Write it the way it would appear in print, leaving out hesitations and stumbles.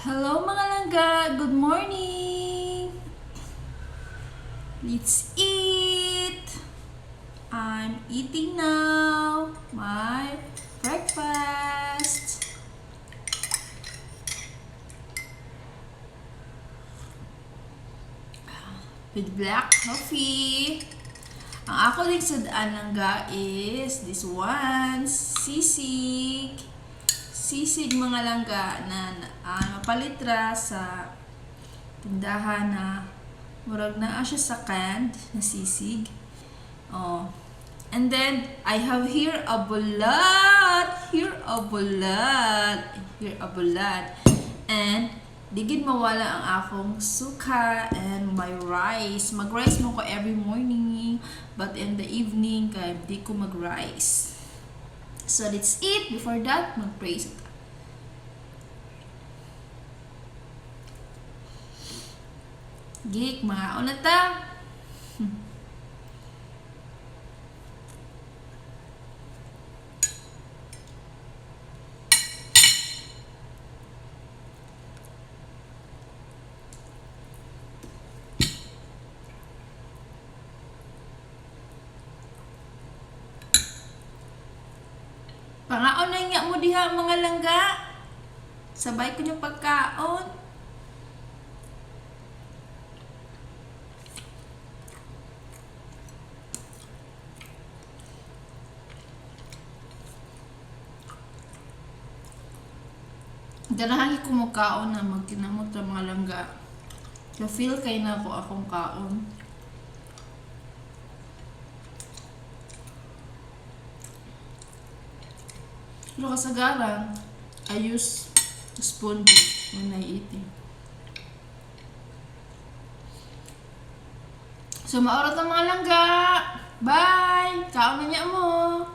Hello mga langga! Good morning! Let's eat! I'm eating now my breakfast. With black coffee. Ang ako din sa daan langga is this one, sisig. Sisig mga langga na mapalitra sa tindahan na murag na siya sa canned na sisig. Oh. And then I have here a bulat, and digid mawala ang akong suka and my rice. Mag-rice mo ko every morning, but in the evening kay di ko mag-rice. So let's eat. Before that, mag-pray sa ta. Gik, mga unata. Pangaon na nga mo diha mga langga. Sabay ko yung pagkaon. Ganahan ko mo kaon na magkinamot sa mga langga. So feel kay na ako akong kaon. Pero kasagaran, I use spoon when I eating. So, maorat ang mga langga. Bye! Kaon na niya mo!